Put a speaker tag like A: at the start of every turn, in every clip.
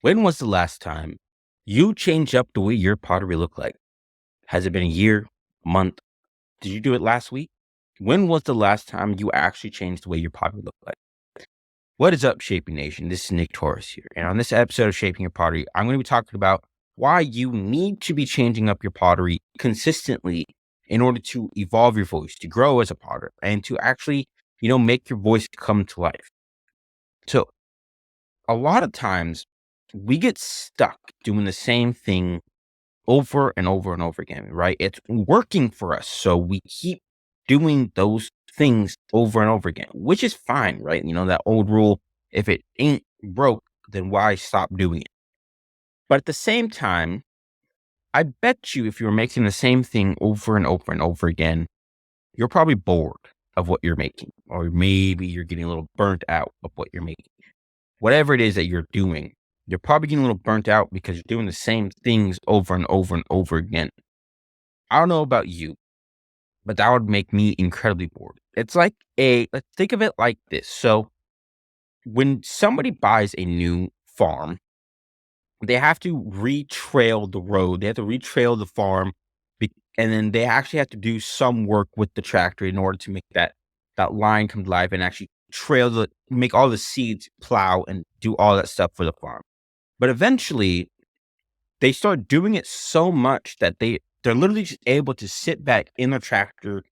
A: When was the last time you changed up the way your pottery looked like? Has it been a year, month? Did you do it last week? When was the last time you actually changed the way your pottery looked like? What is up, Shaping Nation? This is Nick Torres here. And on this episode of Shaping Your Pottery, I'm going to be talking about why you need to be changing up your pottery consistently in order to evolve your voice, to grow as a potter, and to actually, make your voice come to life. So a lot of times we get stuck doing the same thing over and over and over again, right? It's working for us. So we keep doing those things over and over again, which is fine, right? That old rule, if it ain't broke, then why stop doing it? But at the same time, I bet you if you're making the same thing over and over and over again, you're probably bored of what you're making, or maybe you're getting a little burnt out of what you're making. Whatever it is that you're doing, you're probably getting a little burnt out because you're doing the same things over and over and over again. I don't know about you, but that would make me incredibly bored. It's like let's think of it like this. So when somebody buys a new farm, they have to retrail the road. They have to retrail the farm, and then they actually have to do some work with the tractor in order to make that line come to life and actually make all the seeds plow and do all that stuff for the farm. But eventually, they start doing it so much that they're literally just able to sit back in the tractor,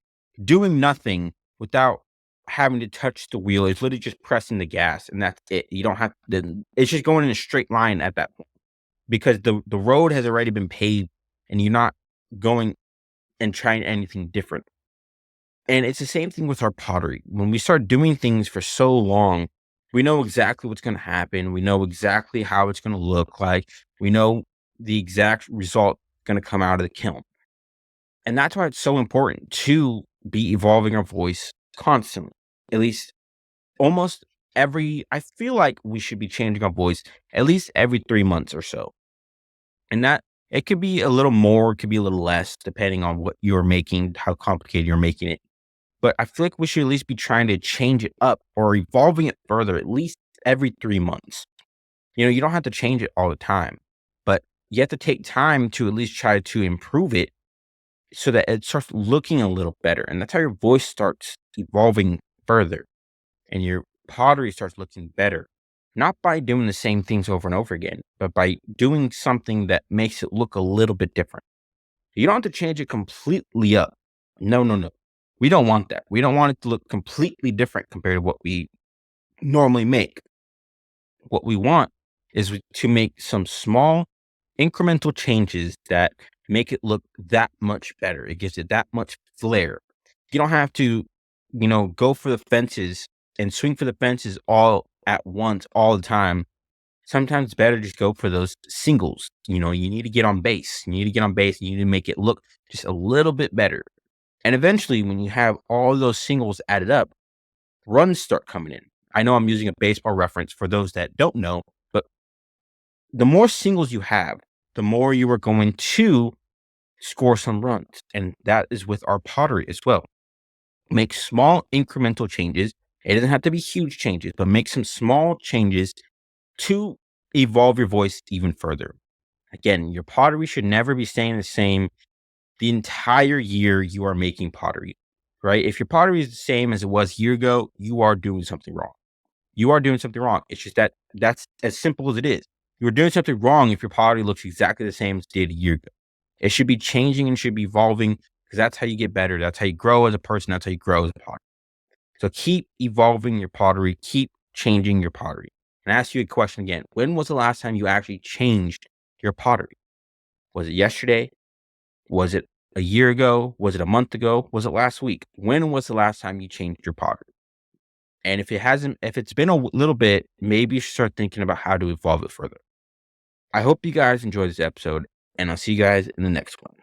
A: doing nothing without having to touch the wheel. It's literally just pressing the gas, and that's it. You don't have it's just going in a straight line at that point because the road has already been paved, and you're not going and trying anything different. And it's the same thing with our pottery. When we start doing things for so long, we know exactly what's going to happen. We know exactly how it's going to look like. We know the exact result going to come out of the kiln. And that's why it's so important to be evolving our voice constantly. At least I feel like we should be changing our voice at least every 3 months or so. And that it could be a little more, it could be a little less, depending on what you're making, how complicated you're making it. But I feel like we should at least be trying to change it up or evolving it further at least every 3 months. You don't have to change it all the time, but you have to take time to at least try to improve it so that it starts looking a little better. And that's how your voice starts evolving further and your pottery starts looking better. Not by doing the same things over and over again, but by doing something that makes it look a little bit different. You don't have to change it completely up. No, no, no. We don't want that. We don't want it to look completely different compared to what we normally make. What we want is to make some small incremental changes that make it look that much better. It gives it that much flair. You don't have to, go for the fences and swing for the fences all at once, all the time. Sometimes it's better just go for those singles. You need to get on base. You need to get on base. And you need to make it look just a little bit better. And eventually, when you have all those singles added up, runs start coming in. I know I'm using a baseball reference for those that don't know, but the more singles you have, the more you are going to score some runs. And that is with our pottery as well. Make small incremental changes. It doesn't have to be huge changes, but make some small changes to evolve your voice even further. Again, your pottery should never be staying the same the entire year you are making pottery, right? If your pottery is the same as it was a year ago, you are doing something wrong. You are doing something wrong. It's just that's as simple as it is. You're doing something wrong if your pottery looks exactly the same as it did a year ago. It should be changing and should be evolving because that's how you get better. That's how you grow as a person. That's how you grow as a potter. So keep evolving your pottery. Keep changing your pottery. And I ask you a question again. When was the last time you actually changed your pottery? Was it yesterday? Was it a year ago? Was it a month ago? Was it last week? When was the last time you changed your pottery? And if it's been a little bit, maybe you should start thinking about how to evolve it further. I hope you guys enjoyed this episode, and I'll see you guys in the next one.